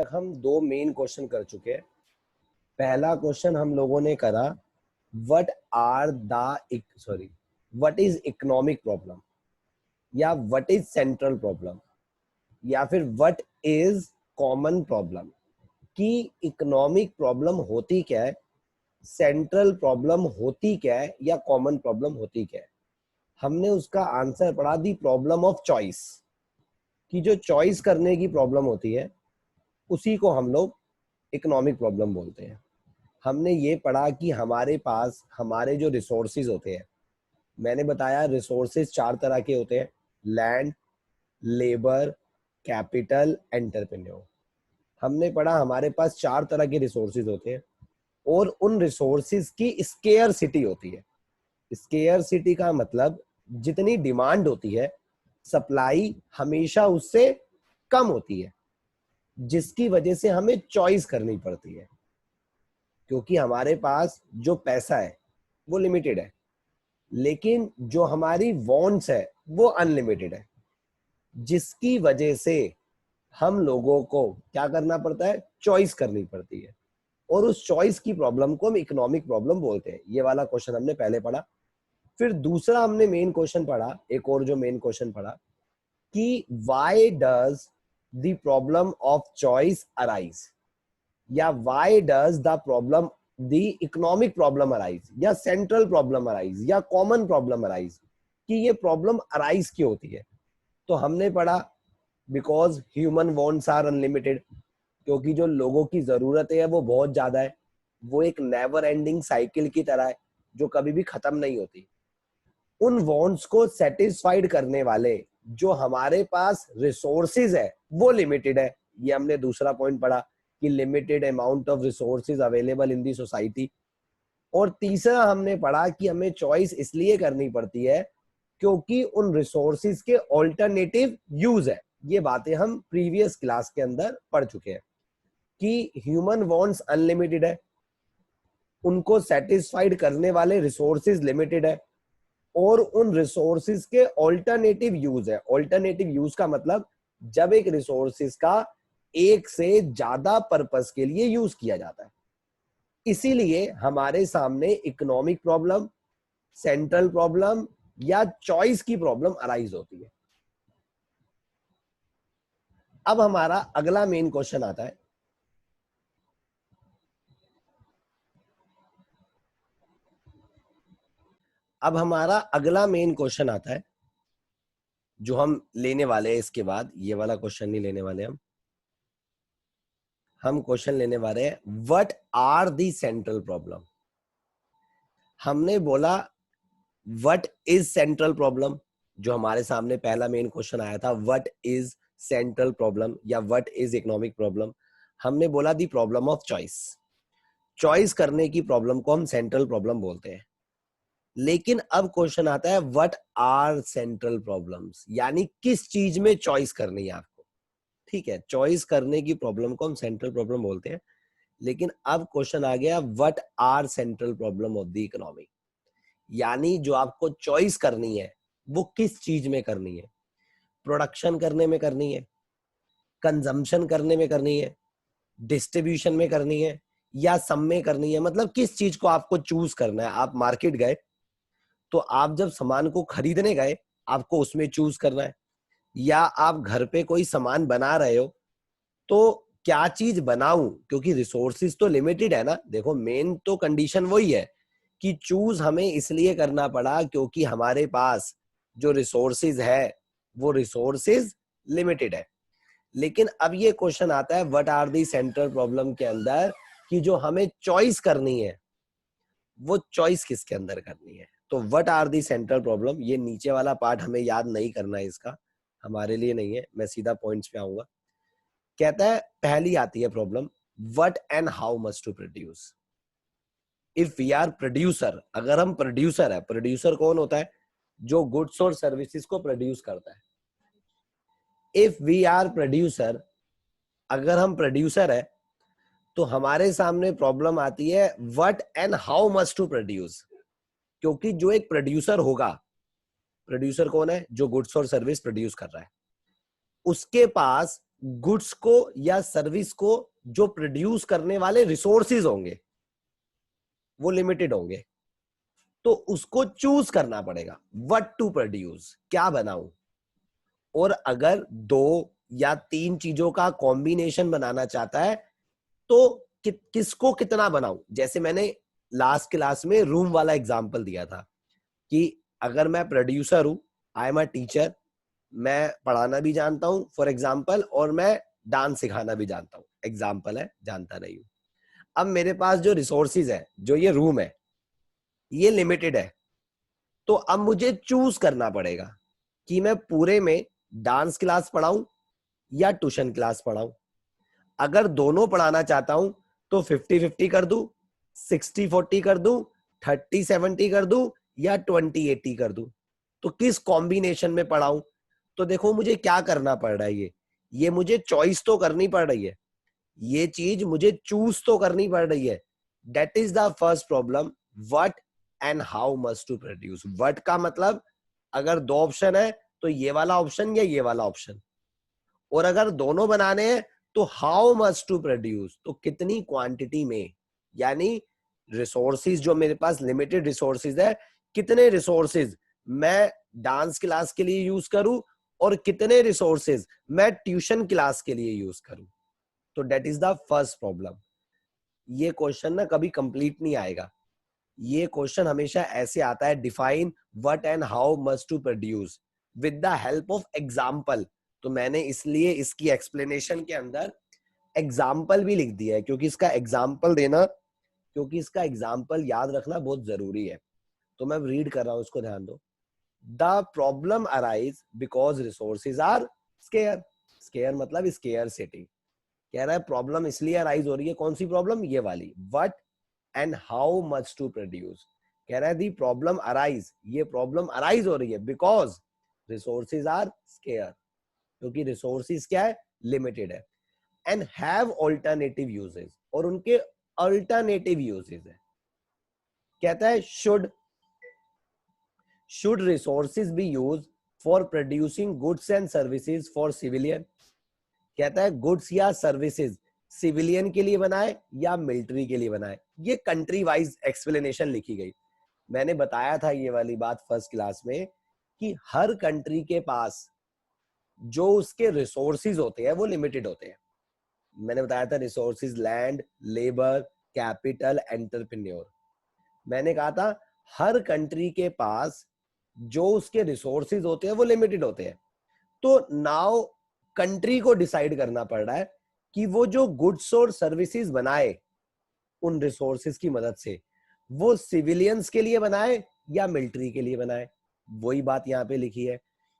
तक हम दो मेन क्वेश्चन कर चुके हैं। पहला क्वेश्चन हम लोगों ने करा व्हाट इज इकोनॉमिक प्रॉब्लम या व्हाट इज सेंट्रल प्रॉब्लम या फिर व्हाट इज कॉमन प्रॉब्लम, कि इकोनॉमिक प्रॉब्लम होती क्या है, सेंट्रल प्रॉब्लम होती क्या है या कॉमन प्रॉब्लम होती क्या है। हमने उसका आंसर पढ़ा दी प्रॉब्लम ऑफ चॉइस, कि जो चॉइस करने की प्रॉब्लम होती है उसी को हम लोग इकोनॉमिक प्रॉब्लम बोलते हैं। हमने ये पढ़ा कि हमारे पास हमारे जो रिसोर्सेज होते हैं, मैंने बताया रिसोर्सेज चार तरह के होते हैं: लैंड, लेबर, कैपिटल, एंटरप्रेन्योर। हमने पढ़ा हमारे पास चार तरह के रिसोर्सेज होते हैं और उन रिसोर्सेज की स्केयर सिटी होती है। स्केयर सिटी का मतलब जितनी डिमांड होती है, सप्लाई हमेशा उससे कम होती है, जिसकी वजह से हमें चॉइस करनी पड़ती है, क्योंकि हमारे पास जो पैसा है वो लिमिटेड है, लेकिन जो हमारी वांट्स है वो अनलिमिटेड है, जिसकी वजह से हम लोगों को क्या करना पड़ता है, चॉइस करनी पड़ती है। और उस चॉइस की प्रॉब्लम को हम इकोनॉमिक प्रॉब्लम बोलते हैं। ये वाला क्वेश्चन हमने पहले पढ़ा। फिर दूसरा हमने मेन क्वेश्चन पढ़ा, एक और जो मेन क्वेश्चन पढ़ा कि why does the problem of choice arise, या why does the problem the economic problem arise, या सेंट्रल प्रॉब्लम अराइज, या कॉमन प्रॉब्लम अराइज, कि ये प्रॉब्लम अराइज क्यों होती है। तो हमने पढ़ा because human wants are unlimited, क्योंकि जो लोगों की जरूरत है वो बहुत ज्यादा है, वो एक नेवर एंडिंग साइकिल की तरह है जो कभी भी खत्म नहीं होती। उन वांट्स को सेटिस्फाइड करने वाले जो हमारे पास रिसोर्सेज है वो लिमिटेड है। ये हमने दूसरा पॉइंट पढ़ा कि limited amount of resources available in the society. और तीसरा हमने पढ़ा कि हमें चॉइस इसलिए करनी पड़ती है क्योंकि उन रिसोर्सेज के ऑल्टरनेटिव यूज है। ये बातें हम प्रीवियस क्लास के अंदर पढ़ चुके हैं कि ह्यूमन वांट्स अनलिमिटेड है, उनको सेटिस्फाइड करने वाले रिसोर्सेज लिमिटेड है, और उन रिसोर्सेज के ऑल्टरनेटिव यूज है। ऑल्टरनेटिव यूज का मतलब जब एक रिसोर्सेज का एक से ज्यादा पर्पस के लिए यूज किया जाता है। इसीलिए हमारे सामने इकोनॉमिक प्रॉब्लम, सेंट्रल प्रॉब्लम या चॉइस की प्रॉब्लम अराइज होती है। अब हमारा अगला मेन क्वेश्चन आता है। अब हमारा अगला मेन क्वेश्चन आता है जो हम लेने वाले हैं। इसके बाद ये वाला क्वेश्चन नहीं लेने वाले, हम क्वेश्चन लेने वाले हैं what are the central problem. हमने बोला व्हाट इज सेंट्रल प्रॉब्लम, जो हमारे सामने पहला मेन क्वेश्चन आया था, व्हाट इज सेंट्रल प्रॉब्लम या व्हाट इज इकोनॉमिक प्रॉब्लम। हमने बोला दी प्रॉब्लम ऑफ चॉइस। चॉइस करने की प्रॉब्लम को हम सेंट्रल प्रॉब्लम बोलते हैं। लेकिन अब क्वेश्चन आता है व्हाट आर सेंट्रल प्रॉब्लम्स, यानी किस चीज में चॉइस करनी है आपको। ठीक है, चॉइस करने की प्रॉब्लम को हम सेंट्रल प्रॉब्लम बोलते हैं। लेकिन अब क्वेश्चन आ गया what are central problem of the economy, यानी जो आपको चॉइस करनी है वो किस चीज में करनी है। प्रोडक्शन करने में करनी है, कंजम्पशन करने में करनी है, डिस्ट्रीब्यूशन में करनी है, या सब में करनी है। मतलब किस चीज को आपको चूज करना है। आप मार्केट गए तो आप जब सामान को खरीदने गए आपको उसमें चूज करना है, या आप घर पे कोई सामान बना रहे हो तो क्या चीज बनाऊं, क्योंकि रिसोर्सेज तो लिमिटेड है ना। देखो मेन तो कंडीशन वही है कि चूज हमें इसलिए करना पड़ा क्योंकि हमारे पास जो रिसोर्सेज है वो रिसोर्सेज लिमिटेड है। लेकिन अब ये क्वेश्चन आता है what are the central problem के अंदर, कि जो हमें चॉइस करनी है वो चॉइस किसके अंदर करनी है। तो what are the central problem, ये नीचे वाला पार्ट हमें याद नहीं करना है, इसका हमारे लिए नहीं है। मैं सीधा पॉइंट्स पे आऊंगा। कहता है पहली आती है problem, what and how much to produce. If we are producer, अगर हम प्रोड्यूसर है, प्रोड्यूसर कौन होता है, जो गुड्स और सर्विसेज को प्रोड्यूस करता है। इफ वी आर प्रोड्यूसर, अगर हम प्रोड्यूसर है तो हमारे सामने प्रॉब्लम आती है what and how much to produce. क्योंकि जो एक प्रोड्यूसर होगा, प्रोड्यूसर कौन है, जो गुड्स और सर्विस प्रोड्यूस कर रहा है, उसके पास गुड्स को या सर्विस को जो प्रोड्यूस करने वाले रिसोर्सेज होंगे वो लिमिटेड होंगे, तो उसको चूज करना पड़ेगा व्हाट टू प्रोड्यूस, क्या बनाऊं। और अगर 2 या 3 चीजों का कॉम्बिनेशन बनाना चाहता है तो किसको कितना बनाऊं। जैसे मैंने लास्ट क्लास में रूम वाला एग्जांपल दिया था कि अगर मैं प्रोड्यूसर हूं, आई एम अ टीचर, मैं पढ़ाना भी जानता हूं फॉर एग्जांपल, और मैं डांस सिखाना भी जानता हूं, एग्जांपल है, जानता नहीं हूं। अब मेरे पास जो रिसोर्सेज है, जो ये रूम है, ये लिमिटेड है, तो अब मुझे चूज करना पड़ेगा कि मैं पूरे में डांस क्लास पढ़ाऊं या ट्यूशन क्लास पढ़ाऊं। अगर दोनों पढ़ाना चाहता हूं तो 50-50 कर दूं, 60-40 कर दूं, 30-70 कर दूं, या 20-80 कर दूं। तो किस कॉम्बिनेशन में पढ़ाऊं। तो देखो मुझे क्या करना पड़ रहा है, ये मुझे चॉइस तो करनी पड़ रही है, ये चीज मुझे चूज तो करनी पड़ रही है। That is the first problem, what and how much to produce. What का मतलब अगर 2 ऑप्शन है तो ये वाला ऑप्शन या ये वाला ऑप्शन, और अगर दोनों बनाने हैं तो हाउ मच टू प्रोड्यूस, तो कितनी क्वांटिटी में, यानी रिसोर्सेज जो मेरे पास लिमिटेड रिसोर्सेज है, कितने रिसोर्सेज मैं डांस क्लास के लिए यूज करूं और कितने रिसोर्सेज मैं ट्यूशन क्लास के लिए यूज करूं। तो that is the first problem. ये क्वेश्चन ना कभी कंप्लीट नहीं आएगा, ये क्वेश्चन हमेशा ऐसे आता है, define what and how much to produce with the help of example. तो मैंने इसलिए इसकी एक्सप्लेनेशन के अंदर एग्जाम्पल भी लिख दिया है, क्योंकि इसका एग्जाम्पल देना, क्योंकि इसका एग्जाम्पल याद रखना बहुत जरूरी है। तो मैं रीड कर रहा हूं, इसको ध्यान दो। The problem arise because resources are scarce. Scarce मतलब स्केयर सिटी। कह रहा है प्रॉब्लम इसलिए अराइज हो रही है, कौन सी प्रॉब्लम, ये वाली, what and how much to produce. कह रहा है दी प्रॉब्लम अराइज, ये प्रॉब्लम अराइज हो रही है बिकॉज रिसोर्सेज आर स्केयर, क्योंकि रिसोर्सेज क्या है, लिमिटेड है, एंड हैव ऑल्टरनेटिव यूजेस, और उनके अल्टरनेटिव यूजेस है। कहता है should resources be use for producing goods and services for civilian. कहता है गुड्स या सर्विसेज सिविलियन के लिए बनाए या मिलिट्री के लिए बनाए। ये कंट्री वाइज एक्सप्लेनेशन लिखी गई। मैंने बताया था ये वाली बात फर्स्ट क्लास में कि हर कंट्री के पास जो उसके रिसोर्सेज होते हैं वो लिमिटेड होते हैं। मैंने बताया था resources, land, labour, capital, entrepreneur. मैंने कहा था हर कंट्री के पास जो उसके रिसोर्सेज होते हैं वो लिमिटेड होते हैं। तो नाउ कंट्री को डिसाइड करना पड़ रहा है कि वो जो गुड्स और सर्विसेज बनाए उन रिसोर्सेज की मदद से, वो सिविलियंस के लिए बनाए या मिलिट्री के लिए बनाए। वही बात यहाँ पे लिखी है,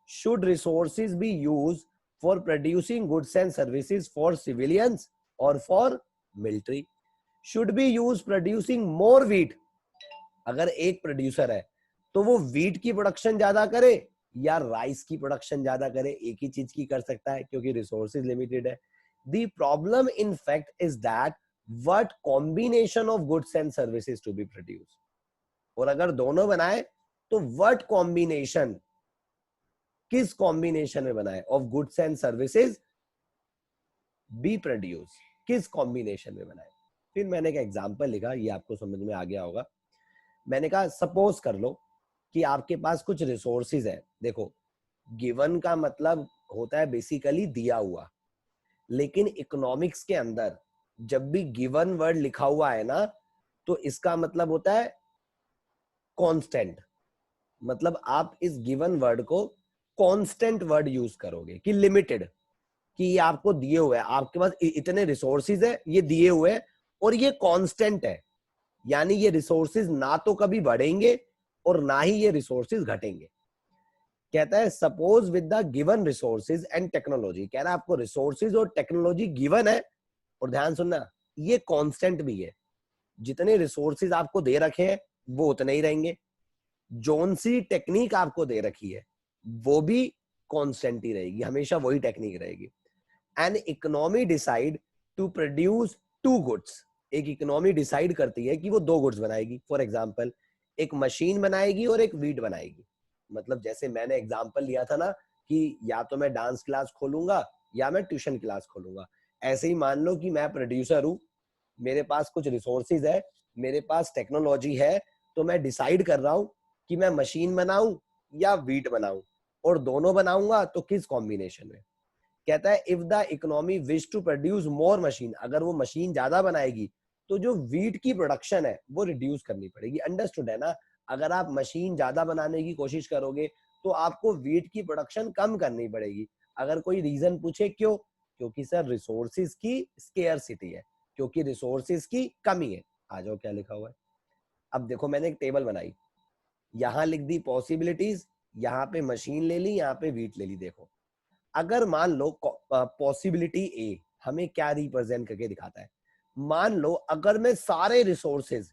should resources be use for producing goods and services for civilians और for military. Should be use producing more wheat, अगर एक प्रोड्यूसर है तो वो व्हीट की प्रोडक्शन ज्यादा करे या राइस की प्रोडक्शन ज्यादा करे, एक ही चीज की कर सकता है क्योंकि रिसोर्सेज लिमिटेड है। The problem in fact is that what combination of goods and services to be produce, और अगर दोनों बनाए तो व्हाट कॉम्बिनेशन, किस कॉम्बिनेशन में बनाए, of goods and services B produce, किस कॉम्बिनेशन में बनाए। फिर मैंने एक एग्जांपल लिखा, ये आपको समझ में आ गया होगा। मैंने कहा सपोज कर लो कि आपके पास कुछ रिसोर्सेज है। देखो गिवन का मतलब होता है बेसिकली दिया हुआ, लेकिन इकोनॉमिक्स के अंदर जब भी गिवन वर्ड लिखा हुआ है ना तो इसका मतलब होता है कांस्टेंट। मतलब आप इस गिवन वर्ड को कांस्टेंट वर्ड यूज करोगे कि लिमिटेड, कि ये आपको दिए हुए है, आपके पास इतने रिसोर्सेज है, ये दिए हुए है और ये कांस्टेंट है, यानी ये रिसोर्सेज ना तो कभी बढ़ेंगे और ना ही ये रिसोर्सेज घटेंगे। कहता है suppose with the given resources and technology. कह रहा है आपको रिसोर्सेज और टेक्नोलॉजी गिवन है, और ध्यान सुनना ये कांस्टेंट भी है। जितने रिसोर्सेज आपको दे रखे हैं वो उतने ही रहेंगे, जोन सी टेक्निक आपको दे रखी है वो भी कांस्टेंट ही रहेगी, हमेशा वही टेक्निक रहेगी। An economy decide to produce 2 goods. एक इकोनॉमी डिसाइड करती है कि वो 2 गुड्स बनाएगी। फॉर एग्जांपल एक मशीन बनाएगी और एक व्हीट बनाएगी। मतलब जैसे मैंने एग्जांपल लिया था ना कि या तो मैं डांस क्लास खोलूंगा या मैं ट्यूशन क्लास खोलूंगा। ऐसे ही मान लो कि मैं प्रोड्यूसर हूँ, मेरे पास कुछ रिसोर्सेज है, मेरे पास टेक्नोलॉजी है, तो मैं डिसाइड कर रहा हूँ कि मैं मशीन बनाऊं या वीट बनाऊं, और दोनों बनाऊंगा तो किस कॉम्बिनेशन में। कहता है if the economy wish to produce more machine, अगर वो मशीन ज्यादा बनाएगी तो जो वीट की प्रोडक्शन है वो रिड्यूस करनी पड़ेगी। अंडरस्टूड है ना? अगर आप मशीन ज्यादा बनाने की कोशिश करोगे तो आपको वीट की प्रोडक्शन कम करनी पड़ेगी। अगर कोई रीजन पूछे क्यों, क्योंकि सर रिसोर्सिस की स्केयरसिटी है, क्योंकि रिसोर्सिस की कमी है। आ जाओ क्या लिखा हुआ है। अब देखो मैंने एक टेबल बनाई, यहां लिख दी पॉसिबिलिटीज, यहाँ पे मशीन ले ली, यहाँ पे वीट ले ली। देखो अगर मान लो पॉसिबिलिटी ए हमें क्या रिप्रेजेंट करके दिखाता है, मान लो अगर मैं सारे रिसोर्सेज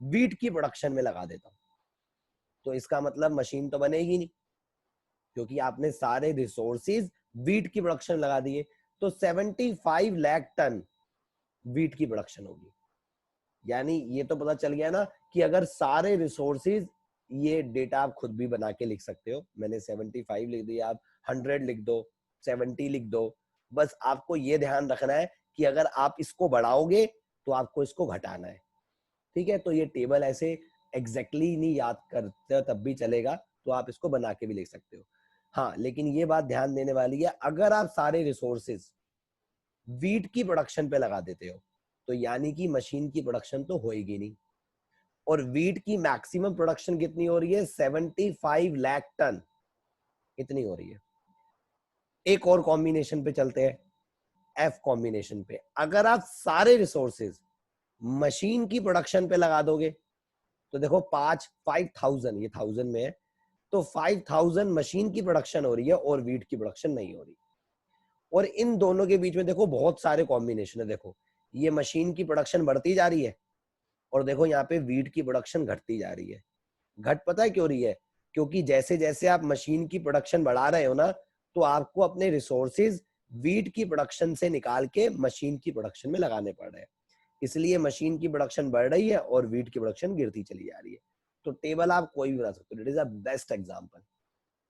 वीट की प्रोडक्शन में लगा देता हूं तो इसका मतलब मशीन तो बनेगी नहीं, क्योंकि आपने सारे रिसोर्सेज वीट की प्रोडक्शन लगा दिए। तो 75 लाख टन वीट की प्रोडक्शन होगी। यानी ये तो पता चल गया ना कि अगर सारे रिसोर्सेज, ये डेटा आप खुद भी बना के लिख सकते हो, मैंने 75 लिख दिया, आप 100 लिख दो, 70 लिख दो। बस आपको ये ध्यान रखना है कि अगर आप इसको बढ़ाओगे तो आपको इसको घटाना है। ठीक है, तो ये टेबल ऐसे एग्जैक्टली नहीं याद करते तब भी चलेगा, तो आप इसको बना के भी लिख सकते हो। हाँ, लेकिन ये बात ध्यान देने वाली है, अगर आप सारे रिसोर्सेज वीट की प्रोडक्शन पे लगा देते हो तो यानी कि मशीन की प्रोडक्शन तो होएगी नहीं। और वीट की मैक्सिमम प्रोडक्शन कितनी हो रही है? 75 लाख टन, इतनी हो रही है। एक और कॉम्बिनेशन पे चलते हैं, एफ कॉम्बिनेशन पे। अगर आप सारे रिसोर्सेज मशीन की प्रोडक्शन पे लगा दोगे तो देखो 5000, ये 1000 में है, तो 5000 मशीन की प्रोडक्शन हो रही है और वीट की प्रोडक्शन नहीं हो रही। और इन दोनों के बीच में देखो बहुत सारे कॉम्बिनेशन है। देखो ये मशीन की प्रोडक्शन बढ़ती जा रही है और देखो यहाँ पे वीट की प्रोडक्शन घटती जा रही है। घट पता है क्यों रही है? क्योंकि जैसे जैसे आप मशीन की प्रोडक्शन बढ़ा रहे हो ना, तो आपको अपने रिसोर्सेज वीट की प्रोडक्शन से निकाल के मशीन की प्रोडक्शन में लगाने पड़ रहे हैं। इसलिए मशीन की प्रोडक्शन बढ़ रही है और वीट की प्रोडक्शन गिरती चली जा रही है। तो टेबल आप कोई भी बना सकते हो, it is a best example.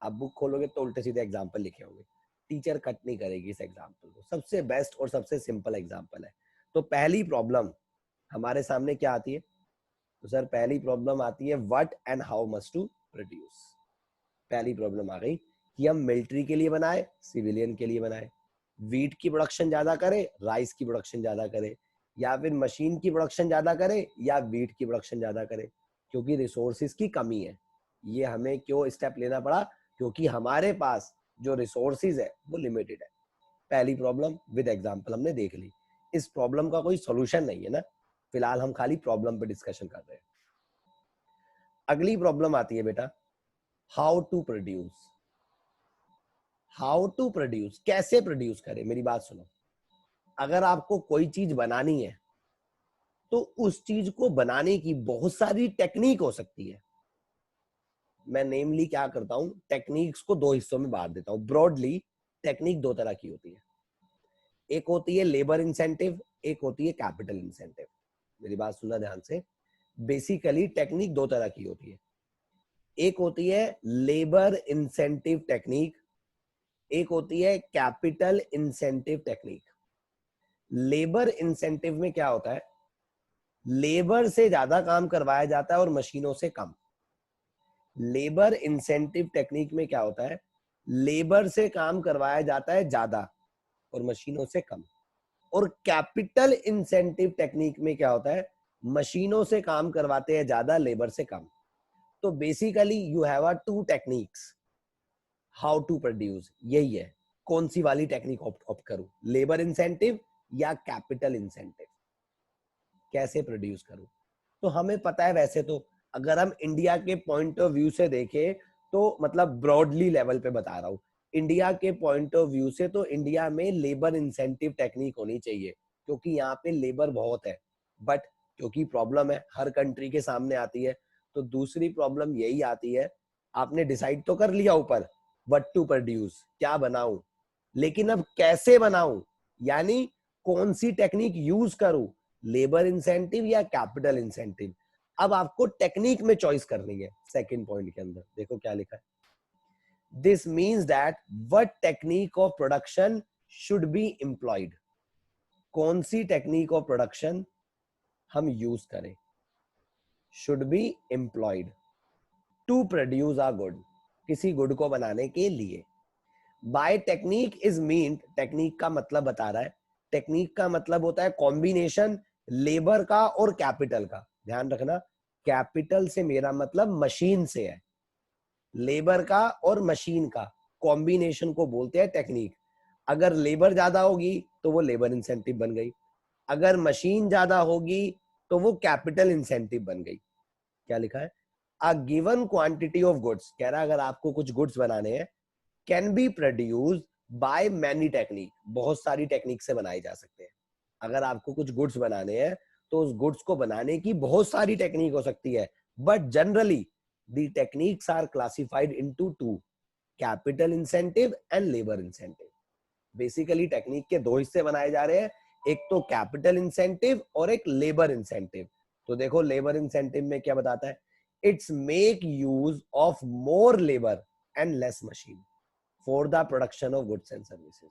आप बुक खोलोगे तो उल्टे सीधे एग्जांपल लिखे होंगे, टीचर कट नहीं करेगी इस एग्जांपल को। सबसे बेस्ट और सबसे सिंपल एग्जांपल है। तो पहली प्रॉब्लम हमारे सामने क्या आती है? तो सर पहली प्रॉब्लम आती है what and how much to produce. पहली प्रॉब्लम आ गई कि हम मिलिट्री के लिए बनाए, सिविलियन के लिए बनाए, वीट की प्रोडक्शन ज्यादा करे, राइस की प्रोडक्शन ज्यादा करे, या फिर मशीन की प्रोडक्शन ज्यादा करे या वीट की प्रोडक्शन ज्यादा करे, क्योंकि रिसोर्सेज की कमी है। ये हमें क्यों स्टेप लेना पड़ा? क्योंकि हमारे पास जो रिसोर्सेज है वो लिमिटेड है। पहली प्रॉब्लम विद एग्जांपल हमने देख ली। इस प्रॉब्लम का कोई सॉल्यूशन नहीं है ना, फिलहाल हम खाली प्रॉब्लम पे डिस्कशन कर रहे हैं। अगली प्रॉब्लम आती है बेटा how to produce. How to produce, कैसे प्रोड्यूस करें? मेरी बात सुनो, अगर आपको कोई चीज बनानी है तो उस चीज को बनाने की बहुत सारी टेक्निक हो सकती है। मैं नेमली क्या करता हूं, टेक्निक्स को दो हिस्सों में बांट देता हूं ब्रॉडली। टेक्निक दो तरह की होती है, एक होती है लेबर इंसेंटिव, एक होती है कैपिटल इंसेंटिव। मेरी बात सुनना ध्यान से। बेसिकली टेक्निक दो तरह की होती है, एक होती है लेबर इंसेंटिव टेक्निक, एक होती है capital incentive technique. Labour incentive में क्या होता है? लेबर से ज्यादा काम करवाया जाता है और मशीनों से कम। लेबर इंसेंटिव टेक्निक में क्या होता है? लेबर से काम करवाया जाता है ज्यादा और मशीनों से कम। और कैपिटल इंसेंटिव टेक्निक में क्या होता है? मशीनों से काम करवाते हैं ज्यादा, लेबर से कम। तो basically you have a two techniques how to produce. यही है, कौन सी वाली टेक्निक ऑप्ट करूं, लेबर इंसेंटिव या कैपिटल इंसेंटिव, कैसे प्रोड्यूस करूं? तो हमें पता है वैसे तो, अगर हम इंडिया के पॉइंट ऑफ व्यू से देखें तो मतलब ब्रॉडली लेवल पे बता रहा हूं, इंडिया के पॉइंट ऑफ व्यू से तो इंडिया में लेबर इंसेंटिव टेक्निक होनी चाहिए, क्योंकि यहाँ पे लेबर बहुत है। बट क्योंकि प्रॉब्लम है हर कंट्री के सामने आती है, तो दूसरी प्रॉब्लम यही आती है, आपने डिसाइड तो कर लिया ऊपर व्हाट टू प्रोड्यूस, क्या बनाऊं, लेकिन अब कैसे बनाऊं, यानी कौन सी टेक्निक यूज करूं, लेबर इंसेंटिव या कैपिटल इंसेंटिव। अब आपको टेक्निक में चॉइस करनी है। सेकंड पॉइंट के अंदर देखो क्या लिखा है, this means that what technique of production should be employed, कौन सी टेक्निक ऑफ प्रोडक्शन हम यूज करें, should be employed to produce a good, किसी गुड को बनाने के लिए। By technique is mean, technique का मतलब बता रहा है, टेक्निक का मतलब होता है कॉम्बिनेशन लेबर का और कैपिटल का। ध्यान रखना, कैपिटल से मेरा मतलब मशीन से है, लेबर का और मशीन का कॉम्बिनेशन को बोलते हैं टेक्निक। अगर लेबर ज्यादा होगी तो वो लेबर इंसेंटिव बन गई, अगर मशीन ज्यादा होगी तो वो कैपिटल इंसेंटिव बन गई। क्या लिखा है, a given quantity of goods, कह रहा है अगर आपको कुछ गुड्स बनाने हैं, can be produce by many technique, बहुत सारी टेक्निक से बनाए जा सकते हैं। अगर आपको कुछ गुड्स बनाने हैं तो उस गुड्स को बनाने की बहुत सारी टेक्निक हो सकती है, but generally the techniques are classified into two, capital incentive and labour incentive. Basically technique के दो हिस्से बनाए जा रहे हैं, एक तो कैपिटल इंसेंटिव और एक लेबर इंसेंटिव। तो देखो लेबर इंसेंटिव में क्या बताता है, it's make use of more labour and less machine for the production of goods and services.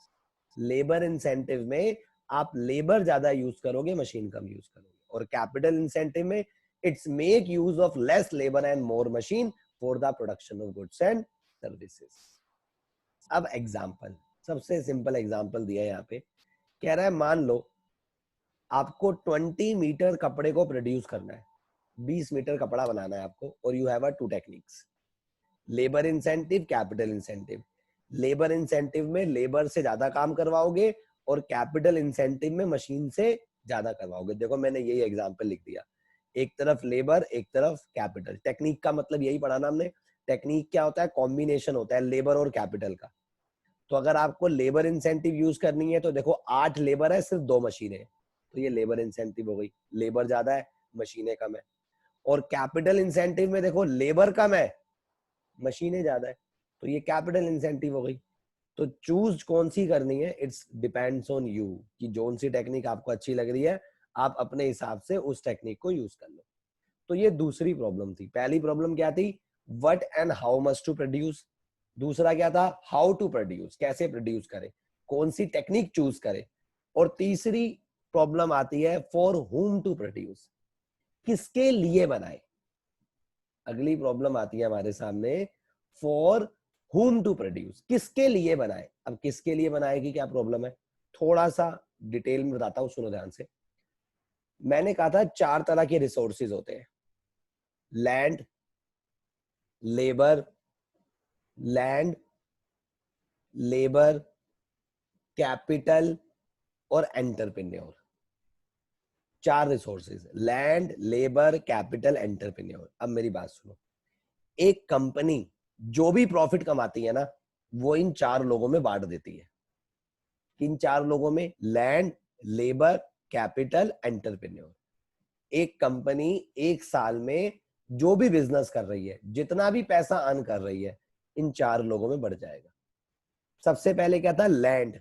Labour incentive में आप लेबर ज्यादा यूज करोगे, मशीन कम यूज करोगे। और कैपिटल इंसेंटिव में it's make use of less labour and more machine for the production of goods and services. अब example, सबसे simple example दिया है यहाँ पे, कह रहा है मान लो आपको 20 मीटर कपड़े को प्रोड्यूस करना है, 20 मीटर कपड़ा बनाना है आपको, और you have to techniques, labour incentive, capital incentive. Labour incentive में लेबर से ज्यादा काम करवाओगे और कैपिटल इंसेंटिव में मशीन से ज्यादा करवाओगे। देखो मैंने यही एग्जांपल लिख दिया, एक तरफ लेबर एक तरफ कैपिटल। टेक्निक का मतलब यही पढ़ाना हमने, टेक्निक क्या होता है, कॉम्बिनेशन होता है लेबर और कैपिटल का। तो अगर आपको लेबर इंसेंटिव यूज करनी है तो देखो 8 लेबर है, सिर्फ 2 मशीनें, तो ये लेबर इंसेंटिव हो गई, लेबर ज्यादा है मशीनें कम है। और कैपिटल इंसेंटिव में देखो लेबर कम है मशीनें ज्यादा है, तो ये कैपिटल इंसेंटिव हो गई। तो चूज कौन सी करनी है, इट्स डिपेंड्स ऑन यू, कि जोन सी टेक्निक आपको अच्छी लग रही है आप अपने हिसाब से उस टेक्निक को यूज कर लो। तो ये दूसरी प्रॉब्लम थी। पहली प्रॉब्लम क्या थी, what and how much to produce. दूसरा क्या था, हाउ टू प्रोड्यूस, कैसे प्रोड्यूस करें, कौन सी टेक्निक चूज करें। और तीसरी प्रॉब्लम आती है फॉर हुम टू प्रोड्यूस, किसके लिए बनाए। अगली प्रॉब्लम आती है हमारे सामने, फॉर हुम टू प्रोड्यूस, किसके लिए बनाए। अब किसके लिए बनाए की क्या प्रॉब्लम है, थोड़ा सा डिटेल में बताता हूं, सुनो ध्यान से। मैंने कहा था 4 तरह के रिसोर्सेज होते हैं, land, labour, land, labour, capital और entrepreneur. 4 resources, land, labour, capital, entrepreneur. अब मेरी बात सुनो, एक कंपनी जो भी प्रॉफिट कमाती है ना, वो इन 4 लोगों में बांट देती है। इन 4 लोगों में, लैंड, लेबर, कैपिटल, एंटरप्रेन्योर। एक कंपनी एक साल में जो भी बिजनेस कर रही है, जितना भी पैसा अर्न कर रही है, इन 4 लोगों में बढ़ जाएगा। सबसे पहले क्या था, लैंड।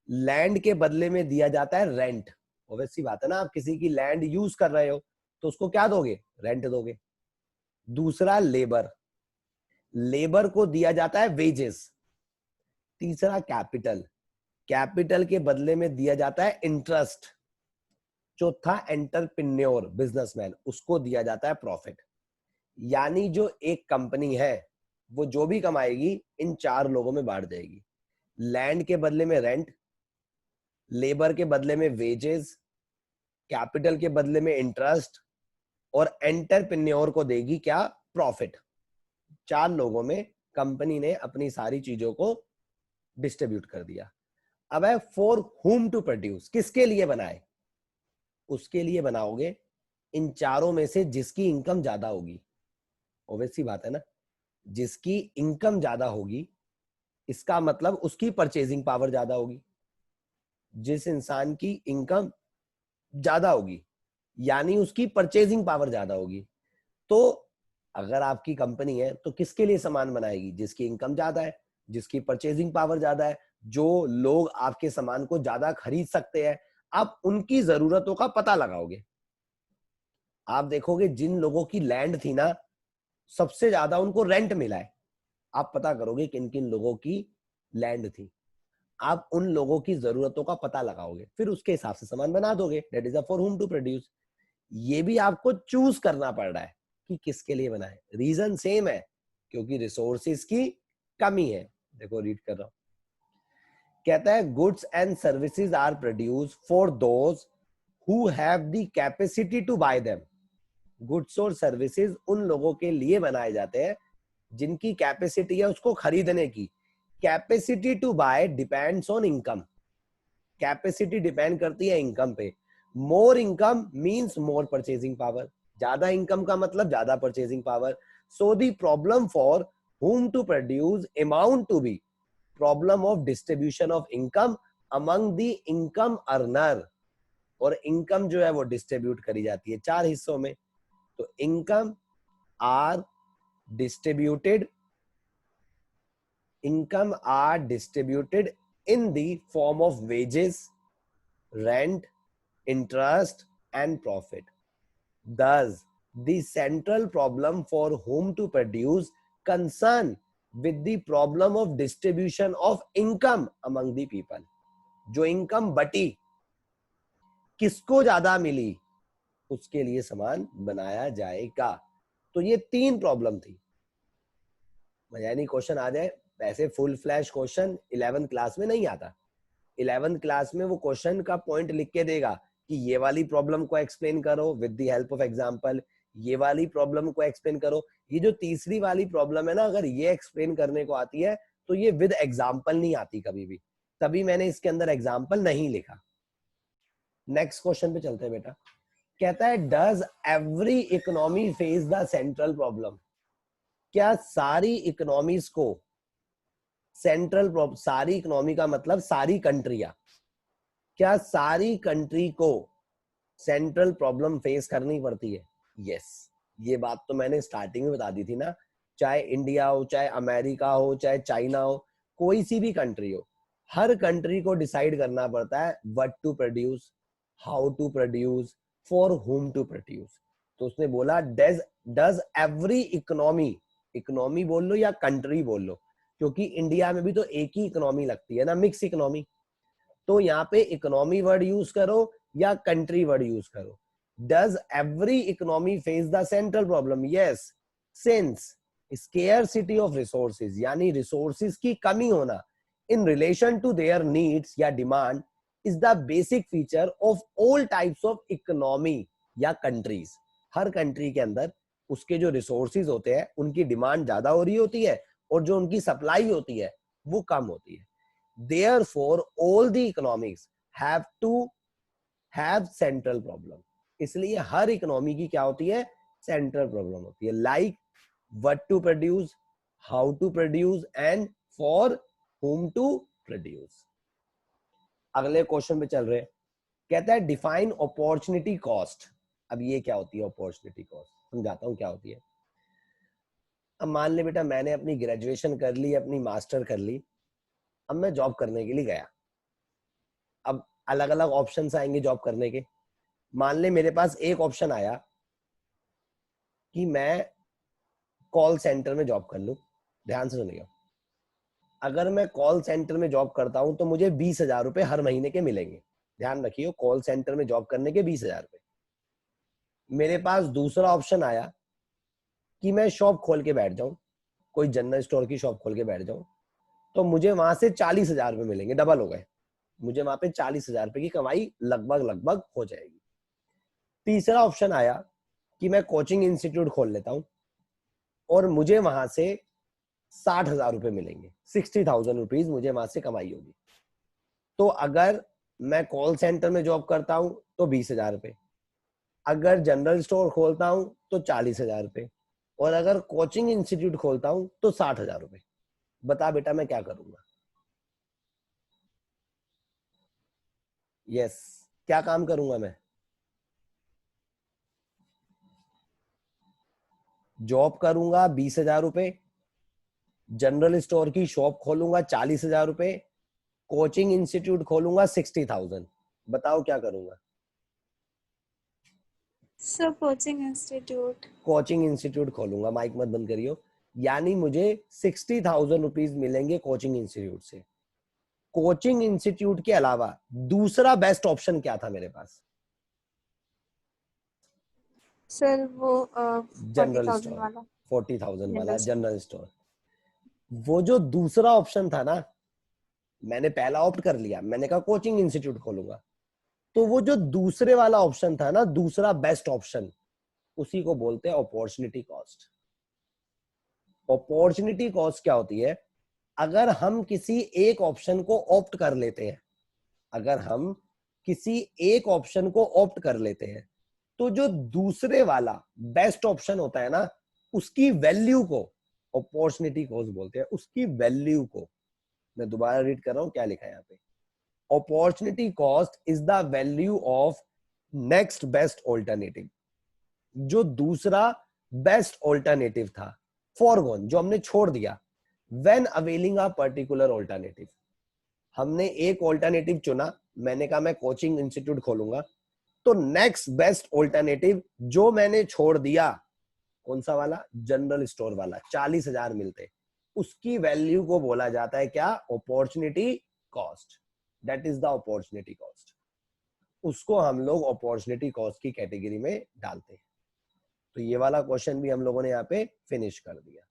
लैंड के बदले में दिया जाता है रेंट। ऑब्वियस सी बात है ना, आप किसी की लैंड यूज कर रहे हो तो उसको क्या दोगे, रेंट दोगे। दूसरा लेबर, लेबर को दिया जाता है वेजेस। तीसरा कैपिटल, कैपिटल के बदले में दिया जाता है इंटरेस्ट। चौथा एंटरप्रेन्योर, बिजनेसमैन, उसको दिया जाता है प्रॉफिट। यानी जो एक कंपनी है वो जो भी कमाएगी इन 4 लोगों में बांट देगी। लैंड के बदले में रेंट, लेबर के बदले में वेजेस, कैपिटल के बदले में इंटरेस्ट, और एंटरप्रेन्योर को देगी क्या, प्रॉफिट। 4 लोगों में कंपनी ने अपनी सारी चीजों को डिस्ट्रीब्यूट कर दिया। अब है फॉर हुम टू प्रोड्यूस, किसके लिए बनाए। उसके लिए बनाओगे इन चारों में से जिसकी इनकम ज्यादा होगी। ऑब्वियस सी बात है ना, जिसकी इनकम ज्यादा होगी इसका मतलब उसकी परचेजिंग पावर ज्यादा होगी। जिस इंसान की इनकम ज्यादा होगी यानी उसकी परचेजिंग पावर ज्यादा होगी। तो अगर आपकी कंपनी है तो किसके लिए सामान बनाएगी, जिसकी इनकम ज्यादा है, जिसकी परचेजिंग पावर ज्यादा है, जो लोग आपके सामान को ज्यादा खरीद सकते हैं। आप उनकी जरूरतों का पता लगाओगे। आप देखोगे जिन लोगों की लैंड थी ना, सबसे ज्यादा उनको रेंट मिला है। आप पता करोगे किन किन लोगों की लैंड थी। आप उन लोगों की जरूरतों का पता लगाओगे, फिर उसके हिसाब से सामान बना दोगे। That is a for whom to produce. ये भी आपको चूज करना पड़ रहा है कि किसके लिए बनाए। रीजन सेम है, क्योंकि रिसोर्सेज की कमी है। देखो रीड कर रहा हूं, कहता है goods and services are produce for those who have the capacity to buy them. Goods और सर्विसेज उन लोगों के लिए बनाए जाते हैं जिनकी कैपेसिटी है उसको खरीदने की। Capacity to buy depends on income. Capacity depend करती है इनकम पे। More income means more purchasing power. ज्यादा इनकम का मतलब ज्यादा purchasing power. So the problem for whom to produce amount to be problem of distribution of income among the income earner। और income जो है वो डिस्ट्रीब्यूट करी जाती है 4 हिस्सों में। तो income are distributed, income are distributed in the form of wages, rent, interest and profit. Thus, the central problem for whom to produce concern with the problem of distribution of income among the people। जो income बटी, किसको ज्यादा मिली, उसके लिए सामान बनाया जाएगा। तो ये 3 प्रॉब्लम थी। यानी क्वेश्चन आ जाए, वैसे full flash question 11th class में नहीं आता। 11th क्लास में वो क्वेश्चन का पॉइंट लिख के देगा कि ये वाली प्रॉब्लम को एक्सप्लेन करो with the help of example, ये वाली प्रॉब्लम को एक्सप्लेन करो। ये जो तीसरी वाली प्रॉब्लम है ना, अगर ये एक्सप्लेन करने को आती है तो ये विद एग्जांपल नहीं आती कभी भी, तभी मैंने इसके अंदर एग्जांपल नहीं लिखा। नेक्स्ट क्वेश्चन पे चलते हैं बेटा। कहता है does every economy face the central problem. क्या सारी इकोनॉमीज को सेंट्रल प्रॉब्लम, सारी इकोनॉमी का मतलब सारी कंट्रियां, क्या सारी कंट्री को सेंट्रल प्रॉब्लम फेस करनी पड़ती है? यस, ये बात तो मैंने स्टार्टिंग में बता दी थी ना। चाहे इंडिया हो, चाहे अमेरिका हो, चाहे चाइना हो, कोई सी भी कंट्री हो, हर कंट्री को डिसाइड करना पड़ता है what to produce, how to produce, for whom to produce. तो उसने बोला डज एवरी इकोनॉमी, इकोनॉमी बोल लो या कंट्री बोल लो, क्योंकि इंडिया में भी तो एक ही इकोनॉमी लगती है ना, मिक्स इकोनॉमी। तो यहाँ पे इकोनॉमी वर्ड यूज करो या कंट्री वर्ड यूज करो। Does every economy face the central problem? Yes, since scarcity of resources, यानी रिसोर्सेज की कमी होना in relation to their needs या demand is the basic feature of all types of economy या countries. हर country के अंदर उसके जो रिसोर्सेज होते हैं उनकी डिमांड ज्यादा हो रही होती है और जो उनकी सप्लाई होती है वो कम होती है। Therefore, all the economics have to have central problem। इसलिए हर इकोनॉमी की क्या होती है? सेंट्रल प्रॉब्लम होती है। Like what to produce, how to produce and for whom to produce। अगले क्वेश्चन पे चल रहे हैं। कहता है डिफाइन अपॉर्चुनिटी कॉस्ट। अब ये क्या होती है अपॉर्चुनिटी कॉस्ट? समझाता हूं क्या होती है। अब मान ले बेटा मैंने अपनी ग्रेजुएशन कर ली, अपनी मास्टर कर ली, अब मैं जॉब करने के लिए गया। अब अलग अलग ऑप्शंस आएंगे जॉब करने के। मान ले मेरे पास एक ऑप्शन आया कि मैं कॉल सेंटर में जॉब कर लूं। ध्यान से सुनिएगा, अगर मैं कॉल सेंटर में जॉब करता हूं तो मुझे 20,000 रुपए हर महीने के मिलेंगे। ध्यान रखिए, कॉल सेंटर में जॉब करने के 20,000 रुपए। मेरे पास दूसरा ऑप्शन आया कि मैं शॉप खोल के बैठ जाऊं, कोई जनरल स्टोर की शॉप खोल के बैठ जाऊं, तो मुझे वहां से 40,000 रुपए मिलेंगे, डबल हो गए। मुझे वहां पे 40,000 रुपए की कमाई लगभग लगभग हो जाएगी। तीसरा ऑप्शन आया कि मैं कोचिंग इंस्टीट्यूट खोल लेता हूं और मुझे वहां से 60,000 रुपए मिलेंगे, 60,000 रुपीज मुझे वहां से कमाई होगी। तो अगर मैं कॉल सेंटर में जॉब करता हूं तो 20,000 रुपए, अगर जनरल स्टोर खोलता हूं तो 40,000 रुपए, और अगर कोचिंग इंस्टीट्यूट खोलता हूं तो 60,000 रुपए। बता बेटा मैं क्या करूंगा? यस, क्या काम करूंगा मैं? जॉब करूंगा 20,000 रुपए, जनरल स्टोर की शॉप खोलूंगा 40,000 रुपए, कोचिंग इंस्टीट्यूट खोलूंगा 60,000। बताओ क्या करूंगा? Sir coaching institute. Coaching institute खोलूंगा। माइक मत बंद करियो। यानी मुझे 60,000 रुपीज मिलेंगे कोचिंग इंस्टीट्यूट से। कोचिंग इंस्टीट्यूट के अलावा दूसरा बेस्ट ऑप्शन क्या था मेरे पास? सर वो जनरल 40,000 स्टोर, वाला 40,000 वाला जनरल स्टोर। General store. वो जो दूसरा ऑप्शन था ना, मैंने पहला ऑप्ट कर लिया, मैंने कहा कोचिंग इंस्टीट्यूट खोलूंगा, तो वो जो दूसरे वाला ऑप्शन था ना, दूसरा बेस्ट ऑप्शन, उसी को बोलते हैं अपॉर्चुनिटी कॉस्ट। अपॉर्चुनिटी कॉस्ट क्या होती है? अगर हम किसी एक ऑप्शन को ऑप्ट कर लेते हैं, अगर हम किसी एक ऑप्शन को ऑप्ट कर लेते हैं, तो जो दूसरे वाला बेस्ट ऑप्शन होता है ना, उसकी वैल्यू को अपॉर्चुनिटी कॉस्ट बोलते हैं। उसकी वैल्यू को, मैं दोबारा रीड कर रहा हूं क्या लिखा है यहाँ पे, opportunity cost is the value of next best alternative. जो दूसरा बेस्ट ऑल्टरनेटिव था, फॉरगॉन, जो हमने छोड़ दिया, when availing a particular alternative, हमने एक ऑल्टरनेटिव चुना, मैंने कहा मैं कोचिंग इंस्टीट्यूट खोलूंगा, तो नेक्स्ट बेस्ट ऑल्टरनेटिव जो मैंने छोड़ दिया, कौन सा वाला? जनरल स्टोर वाला, 40,000 मिलते, उसकी वैल्यू को बोला जाता है क्या? Opportunity cost. That is the opportunity cost. उसको हम लोग अपॉर्चुनिटी कॉस्ट की कैटेगरी में डालते हैं। तो ये वाला क्वेश्चन भी हम लोगों ने यहाँ पे फिनिश कर दिया।